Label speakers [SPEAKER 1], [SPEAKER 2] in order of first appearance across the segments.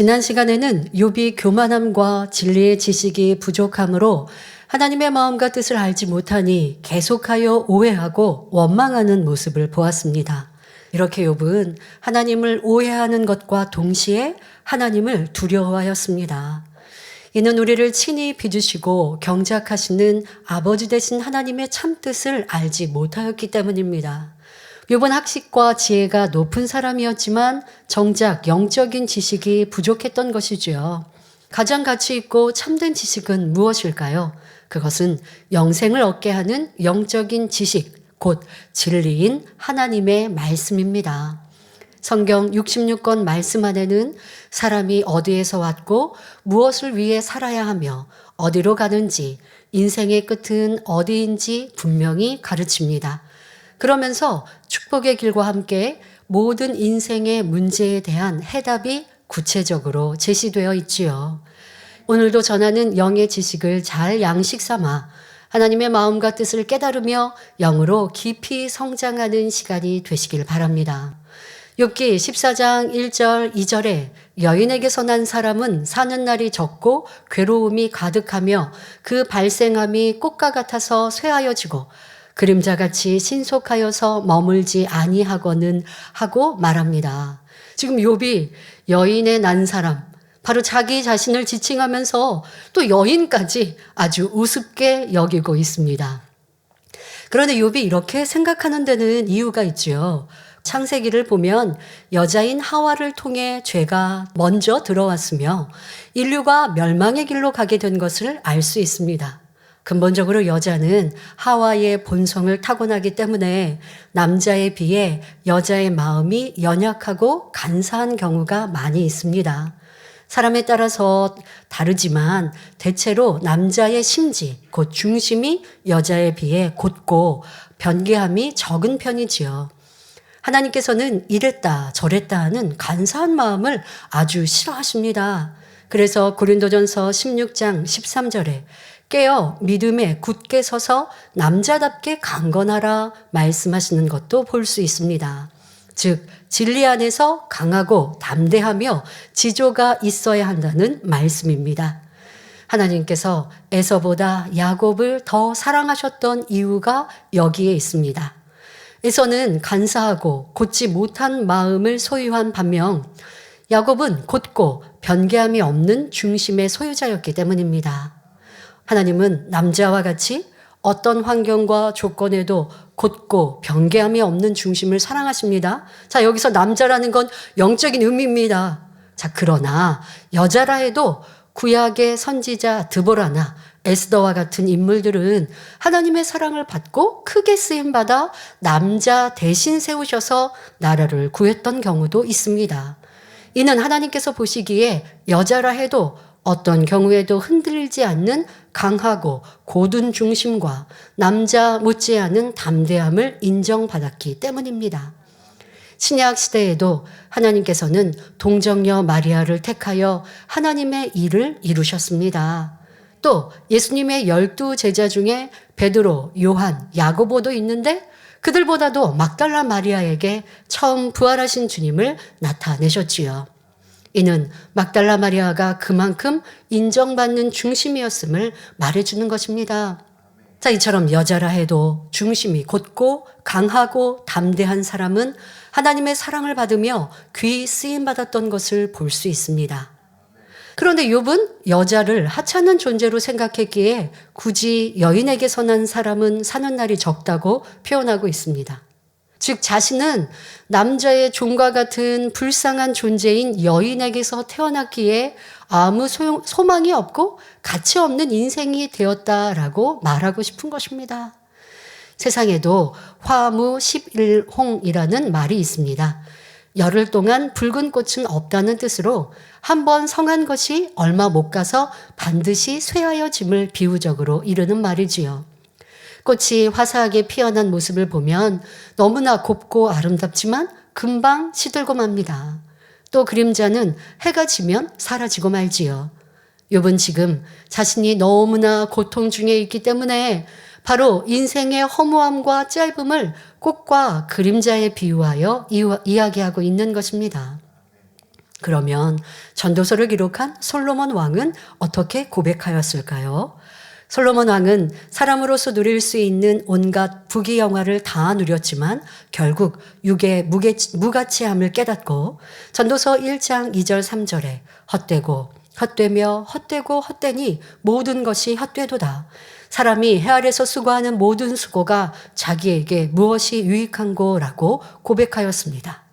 [SPEAKER 1] 지난 시간에는 욥이 교만함과 진리의 지식이 부족함으로 하나님의 마음과 뜻을 알지 못하니 계속하여 오해하고 원망하는 모습을 보았습니다. 이렇게 욥은 하나님을 오해하는 것과 동시에 하나님을 두려워하였습니다. 이는 우리를 친히 빚으시고 경작하시는 아버지 되신 하나님의 참뜻을 알지 못하였기 때문입니다. 욥은 학식과 지혜가 높은 사람이었지만 정작 영적인 지식이 부족했던 것이지요. 가장 가치 있고 참된 지식은 무엇일까요? 그것은 영생을 얻게 하는 영적인 지식, 곧 진리인 하나님의 말씀입니다. 성경 66권 말씀 안에는 사람이 어디에서 왔고 무엇을 위해 살아야 하며 어디로 가는지, 인생의 끝은 어디인지 분명히 가르칩니다. 그러면서 축복의 길과 함께 모든 인생의 문제에 대한 해답이 구체적으로 제시되어 있지요. 오늘도 전하는 영의 지식을 잘 양식 삼아 하나님의 마음과 뜻을 깨달으며 영으로 깊이 성장하는 시간이 되시길 바랍니다. 욥기 14장 1절 2절에 여인에게서 난 사람은 사는 날이 적고 괴로움이 가득하며 그 발생함이 꽃과 같아서 쇠하여지고 그림자같이 신속하여서 머물지 아니하거는 하고 말합니다. 지금 욥이 여인의 난 사람, 바로 자기 자신을 지칭하면서 또 여인까지 아주 우습게 여기고 있습니다. 그런데 욥이 이렇게 생각하는 데는 이유가 있죠. 창세기를 보면 여자인 하와를 통해 죄가 먼저 들어왔으며 인류가 멸망의 길로 가게 된 것을 알 수 있습니다. 근본적으로 여자는 하와의 본성을 타고나기 때문에 남자에 비해 여자의 마음이 연약하고 간사한 경우가 많이 있습니다. 사람에 따라서 다르지만 대체로 남자의 심지, 곧 중심이 여자에 비해 곧고 변개함이 적은 편이지요. 하나님께서는 이랬다 저랬다 하는 간사한 마음을 아주 싫어하십니다. 그래서 고린도전서 16장 13절에 깨어 믿음에 굳게 서서 남자답게 강건하라 말씀하시는 것도 볼 수 있습니다. 즉 진리 안에서 강하고 담대하며 지조가 있어야 한다는 말씀입니다. 하나님께서 에서보다 야곱을 더 사랑하셨던 이유가 여기에 있습니다. 에서는 간사하고 곧지 못한 마음을 소유한 반면 야곱은 곧고 변개함이 없는 중심의 소유자였기 때문입니다. 하나님은 남자와 같이 어떤 환경과 조건에도 곧고 변개함이 없는 중심을 사랑하십니다. 자, 여기서 남자라는 건 영적인 의미입니다. 자, 그러나 여자라 해도 구약의 선지자 드보라나 에스더와 같은 인물들은 하나님의 사랑을 받고 크게 쓰임받아 남자 대신 세우셔서 나라를 구했던 경우도 있습니다. 이는 하나님께서 보시기에 여자라 해도 어떤 경우에도 흔들리지 않는 강하고 고든 중심과 남자 못지않은 담대함을 인정받았기 때문입니다. 신약 시대에도 하나님께서는 동정녀 마리아를 택하여 하나님의 일을 이루셨습니다. 또 예수님의 12 제자 중에 베드로, 요한, 야고보도 있는데 그들보다도 막달라 마리아에게 처음 부활하신 주님을 나타내셨지요. 이는 막달라 마리아가 그만큼 인정받는 중심이었음을 말해주는 것입니다. 자, 이처럼 여자라 해도 중심이 곧고 강하고 담대한 사람은 하나님의 사랑을 받으며 귀히 쓰임받았던 것을 볼 수 있습니다. 그런데 욥은 여자를 하찮은 존재로 생각했기에 굳이 여인에게서 난 사람은 사는 날이 적다고 표현하고 있습니다. 즉 자신은 남자의 종과 같은 불쌍한 존재인 여인에게서 태어났기에 아무 소망이 없고 가치 없는 인생이 되었다라고 말하고 싶은 것입니다. 세상에도 화무 11홍이라는 말이 있습니다. 열흘 동안 붉은 꽃은 없다는 뜻으로 한번 성한 것이 얼마 못 가서 반드시 쇠하여짐을 비유적으로 이르는 말이지요. 꽃이 화사하게 피어난 모습을 보면 너무나 곱고 아름답지만 금방 시들고 맙니다. 또 그림자는 해가 지면 사라지고 말지요. 욥은 지금 자신이 너무나 고통 중에 있기 때문에 바로 인생의 허무함과 짧음을 꽃과 그림자에 비유하여 이야기하고 있는 것입니다. 그러면 전도서를 기록한 솔로몬 왕은 어떻게 고백하였을까요? 솔로몬 왕은 사람으로서 누릴 수 있는 온갖 부귀영화를 다 누렸지만 결국 육의 무가치함을 깨닫고 전도서 1장 2절 3절에 헛되고 헛되며 헛되고 헛되니 모든 것이 헛되도다. 사람이 해 아래서 수고하는 모든 수고가 자기에게 무엇이 유익한고라고 고백하였습니다.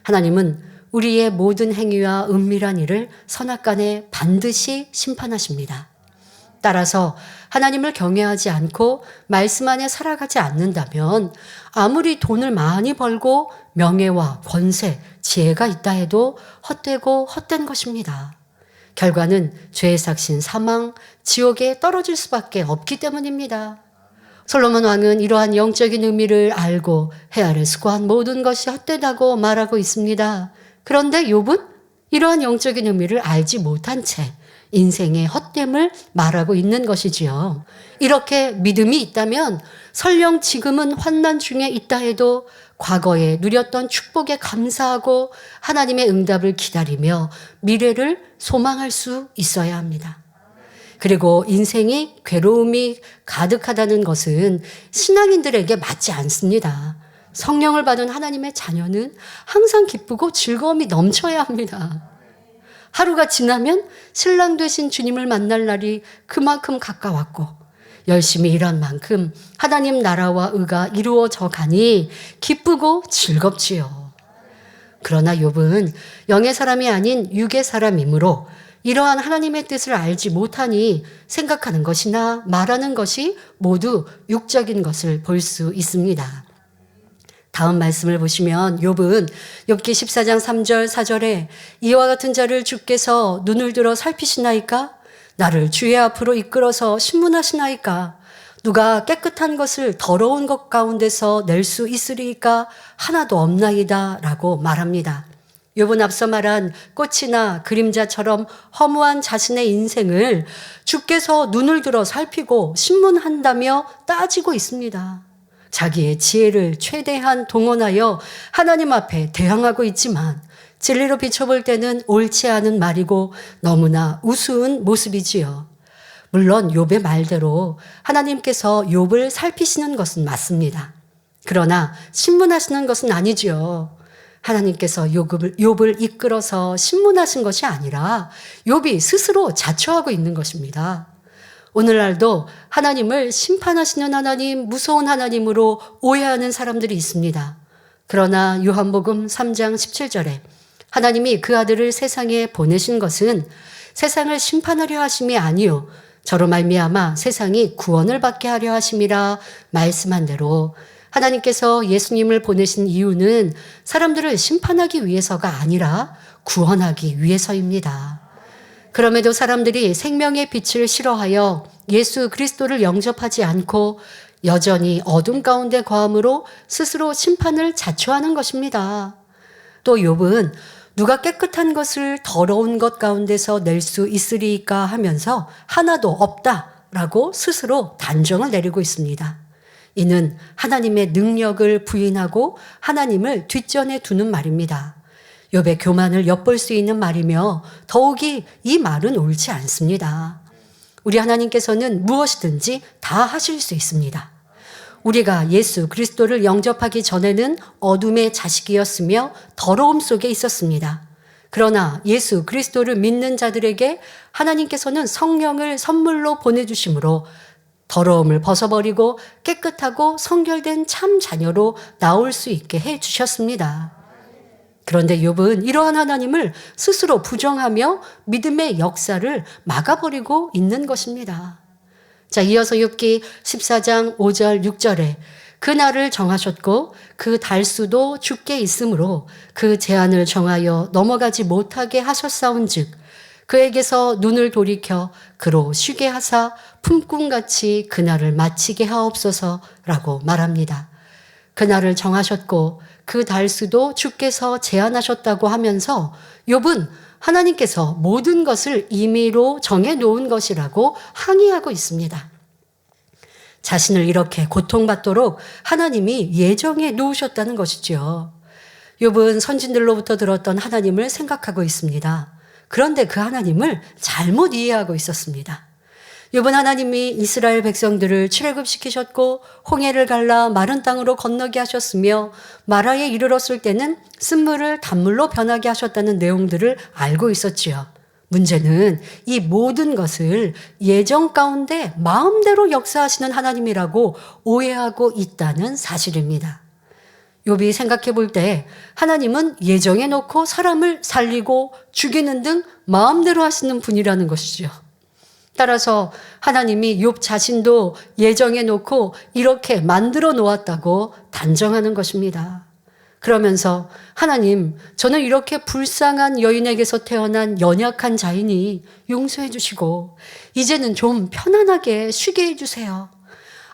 [SPEAKER 1] 하나님은 우리의 모든 행위와 은밀한 일을 선악간에 반드시 심판하십니다. 따라서 하나님을 경외하지 않고 말씀 안에 살아가지 않는다면 아무리 돈을 많이 벌고 명예와 권세, 지혜가 있다 해도 헛되고 헛된 것입니다. 결과는 죄의 삭신 사망, 지옥에 떨어질 수밖에 없기 때문입니다. 솔로몬 왕은 이러한 영적인 의미를 알고 해 아래 수고한 모든 것이 헛되다고 말하고 있습니다. 그런데 욥은 이러한 영적인 의미를 알지 못한 채 인생의 헛됨을 말하고 있는 것이지요. 이렇게 믿음이 있다면 설령 지금은 환난 중에 있다 해도 과거에 누렸던 축복에 감사하고 하나님의 응답을 기다리며 미래를 소망할 수 있어야 합니다. 그리고 인생이 괴로움이 가득하다는 것은 신앙인들에게 맞지 않습니다. 성령을 받은 하나님의 자녀는 항상 기쁘고 즐거움이 넘쳐야 합니다. 하루가 지나면 신랑 되신 주님을 만날 날이 그만큼 가까웠고 열심히 일한 만큼 하나님 나라와 의가 이루어져 가니 기쁘고 즐겁지요. 그러나 욥은 영의 사람이 아닌 육의 사람이므로 이러한 하나님의 뜻을 알지 못하니 생각하는 것이나 말하는 것이 모두 육적인 것을 볼 수 있습니다. 다음 말씀을 보시면 욥은 욥기 14장 3절 4절에 이와 같은 자를 주께서 눈을 들어 살피시나이까? 나를 주의 앞으로 이끌어서 신문하시나이까? 누가 깨끗한 것을 더러운 것 가운데서 낼 수 있으리이까? 하나도 없나이다 라고 말합니다. 욥은 앞서 말한 꽃이나 그림자처럼 허무한 자신의 인생을 주께서 눈을 들어 살피고 신문한다며 따지고 있습니다. 자기의 지혜를 최대한 동원하여 하나님 앞에 대항하고 있지만 진리로 비춰볼 때는 옳지 않은 말이고 너무나 우스운 모습이지요. 물론 욥의 말대로 하나님께서 욥을 살피시는 것은 맞습니다. 그러나 신문하시는 것은 아니지요. 하나님께서 욥을 이끌어서 신문하신 것이 아니라 욥이 스스로 자초하고 있는 것입니다. 오늘날도 하나님을 심판하시는 하나님, 무서운 하나님으로 오해하는 사람들이 있습니다. 그러나 요한복음 3장 17절에 하나님이 그 아들을 세상에 보내신 것은 세상을 심판하려 하심이 아니요 저로 말미암아 세상이 구원을 받게 하려 하심이라 말씀한 대로 하나님께서 예수님을 보내신 이유는 사람들을 심판하기 위해서가 아니라 구원하기 위해서입니다. 그럼에도 사람들이 생명의 빛을 싫어하여 예수 그리스도를 영접하지 않고 여전히 어둠 가운데 거함으로 스스로 심판을 자초하는 것입니다. 또 욥은 누가 깨끗한 것을 더러운 것 가운데서 낼 수 있으리까 하면서 하나도 없다라고 스스로 단정을 내리고 있습니다. 이는 하나님의 능력을 부인하고 하나님을 뒷전에 두는 말입니다. 욥의 교만을 엿볼 수 있는 말이며 더욱이 이 말은 옳지 않습니다. 우리 하나님께서는 무엇이든지 다 하실 수 있습니다. 우리가 예수 그리스도를 영접하기 전에는 어둠의 자식이었으며 더러움 속에 있었습니다. 그러나 예수 그리스도를 믿는 자들에게 하나님께서는 성령을 선물로 보내주심으로 더러움을 벗어버리고 깨끗하고 성결된 참 자녀로 나올 수 있게 해주셨습니다. 그런데 욥은 이러한 하나님을 스스로 부정하며 믿음의 역사를 막아버리고 있는 것입니다. 자, 이어서 욥기 14장 5절 6절에 그 날을 정하셨고 그 달수도 주께 있으므로 그 제한을 정하여 넘어가지 못하게 하셨사온즉 그에게서 눈을 돌이켜 그로 쉬게 하사 품꿈같이 그날을 마치게 하옵소서라고 말합니다. 그날을 정하셨고 그 달수도 주께서 제한하셨다고 하면서 욥은 하나님께서 모든 것을 임의로 정해놓은 것이라고 항의하고 있습니다. 자신을 이렇게 고통받도록 하나님이 예정해 놓으셨다는 것이죠. 욥은 선진들로부터 들었던 하나님을 생각하고 있습니다. 그런데 그 하나님을 잘못 이해하고 있었습니다. 욥은 하나님이 이스라엘 백성들을 출애굽시키셨고 홍해를 갈라 마른 땅으로 건너게 하셨으며 마라에 이르렀을 때는 쓴물을 단물로 변하게 하셨다는 내용들을 알고 있었지요. 문제는 이 모든 것을 예정 가운데 마음대로 역사하시는 하나님이라고 오해하고 있다는 사실입니다. 욥이 생각해 볼 때 하나님은 예정해 놓고 사람을 살리고 죽이는 등 마음대로 하시는 분이라는 것이죠. 따라서 하나님이 욥 자신도 예정해 놓고 이렇게 만들어 놓았다고 단정하는 것입니다. 그러면서 하나님, 저는 이렇게 불쌍한 여인에게서 태어난 연약한 자이니 용서해 주시고 이제는 좀 편안하게 쉬게 해 주세요.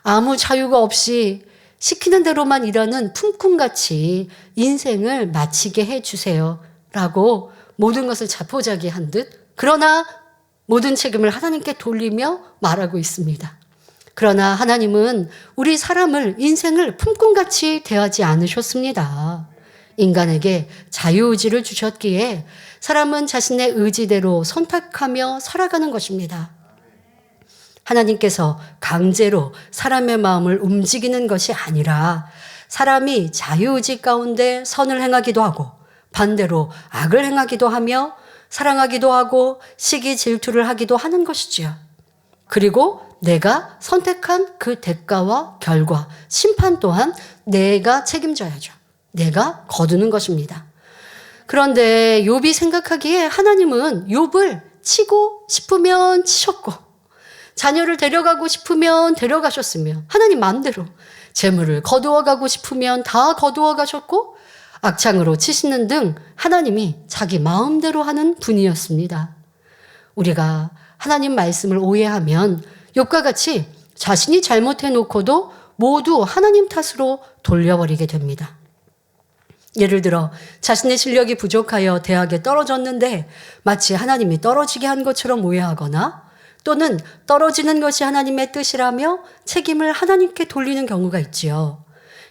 [SPEAKER 1] 아무 자유가 없이 시키는 대로만 일하는 품꾼같이 인생을 마치게 해 주세요. 라고 모든 것을 자포자기한 듯 그러나 모든 책임을 하나님께 돌리며 말하고 있습니다. 그러나 하나님은 우리 사람을 인생을 품꾼같이 대하지 않으셨습니다. 인간에게 자유의지를 주셨기에 사람은 자신의 의지대로 선택하며 살아가는 것입니다. 하나님께서 강제로 사람의 마음을 움직이는 것이 아니라 사람이 자유의지 가운데 선을 행하기도 하고 반대로 악을 행하기도 하며 사랑하기도 하고 시기 질투를 하기도 하는 것이지요. 그리고 내가 선택한 그 대가와 결과, 심판 또한 내가 책임져야죠. 내가 거두는 것입니다. 그런데 욥이 생각하기에 하나님은 욥을 치고 싶으면 치셨고 자녀를 데려가고 싶으면 데려가셨으며 하나님 마음대로 재물을 거두어가고 싶으면 다 거두어 가셨고 악창으로 치시는 등 하나님이 자기 마음대로 하는 분이었습니다. 우리가 하나님 말씀을 오해하면 욥과 같이 자신이 잘못해놓고도 모두 하나님 탓으로 돌려버리게 됩니다. 예를 들어 자신의 실력이 부족하여 대학에 떨어졌는데 마치 하나님이 떨어지게 한 것처럼 오해하거나 또는 떨어지는 것이 하나님의 뜻이라며 책임을 하나님께 돌리는 경우가 있지요.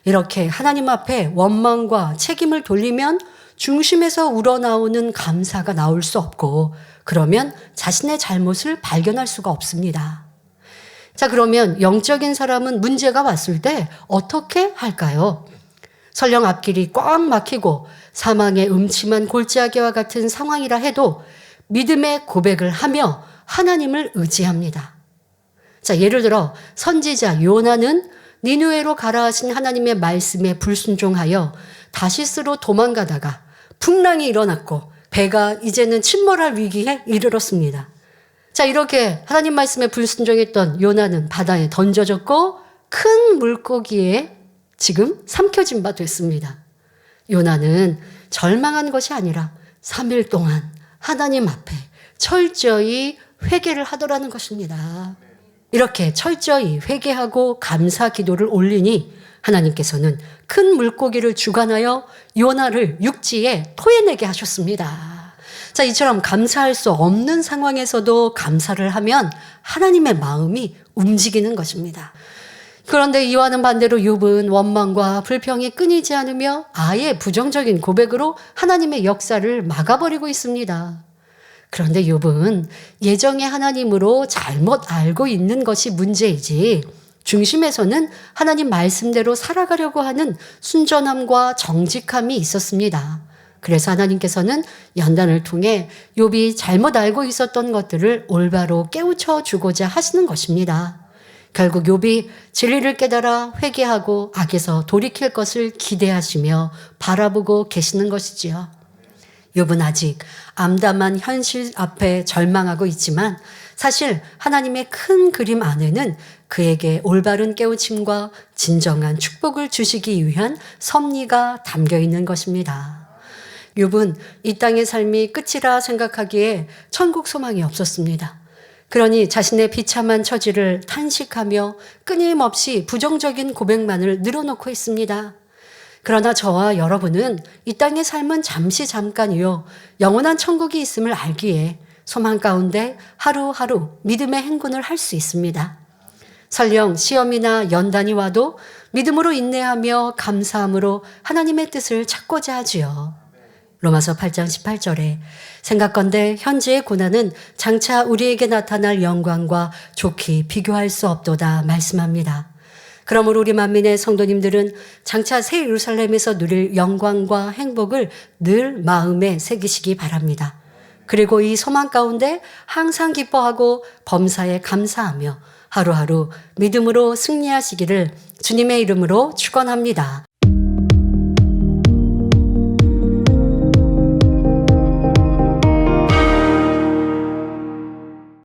[SPEAKER 1] 이렇게 하나님 앞에 원망과 책임을 돌리면 중심에서 우러나오는 감사가 나올 수 없고 그러면 자신의 잘못을 발견할 수가 없습니다. 자, 그러면 영적인 사람은 문제가 왔을 때 어떻게 할까요? 설령 앞길이 꽉 막히고 사망의 음침한 골짜기와 같은 상황이라 해도 믿음의 고백을 하며 하나님을 의지합니다. 자, 예를 들어 선지자 요나는 니느웨로 가라 하신 하나님의 말씀에 불순종하여 다시스로 도망가다가 풍랑이 일어났고 배가 이제는 침몰할 위기에 이르렀습니다. 자, 이렇게 하나님 말씀에 불순종했던 요나는 바다에 던져졌고 큰 물고기에 지금 삼켜진 바 됐습니다. 요나는 절망한 것이 아니라 3일 동안 하나님 앞에 철저히 회개를 하더라는 것입니다. 이렇게 철저히 회개하고 감사 기도를 올리니 하나님께서는 큰 물고기를 주관하여 요나를 육지에 토해내게 하셨습니다. 자, 이처럼 감사할 수 없는 상황에서도 감사를 하면 하나님의 마음이 움직이는 것입니다. 그런데 이와는 반대로 욥은 원망과 불평이 끊이지 않으며 아예 부정적인 고백으로 하나님의 역사를 막아버리고 있습니다. 그런데 욥은 예정의 하나님으로 잘못 알고 있는 것이 문제이지 중심에서는 하나님 말씀대로 살아가려고 하는 순전함과 정직함이 있었습니다. 그래서 하나님께서는 연단을 통해 욥이 잘못 알고 있었던 것들을 올바로 깨우쳐 주고자 하시는 것입니다. 결국 욥이 진리를 깨달아 회개하고 악에서 돌이킬 것을 기대하시며 바라보고 계시는 것이지요. 욥은 아직 암담한 현실 앞에 절망하고 있지만 사실 하나님의 큰 그림 안에는 그에게 올바른 깨우침과 진정한 축복을 주시기 위한 섭리가 담겨 있는 것입니다. 욥은 이 땅의 삶이 끝이라 생각하기에 천국 소망이 없었습니다. 그러니 자신의 비참한 처지를 탄식하며 끊임없이 부정적인 고백만을 늘어놓고 있습니다. 그러나 저와 여러분은 이 땅의 삶은 잠시 잠깐이요 영원한 천국이 있음을 알기에 소망 가운데 하루하루 믿음의 행군을 할 수 있습니다. 설령 시험이나 연단이 와도 믿음으로 인내하며 감사함으로 하나님의 뜻을 찾고자 하지요. 로마서 8장 18절에 생각건대 현재의 고난은 장차 우리에게 나타날 영광과 좋게 비교할 수 없도다 말씀합니다. 그러므로 우리 만민의 성도님들은 장차 새 예루살렘에서 누릴 영광과 행복을 늘 마음에 새기시기 바랍니다. 그리고 이 소망 가운데 항상 기뻐하고 범사에 감사하며 하루하루 믿음으로 승리하시기를 주님의 이름으로 축원합니다.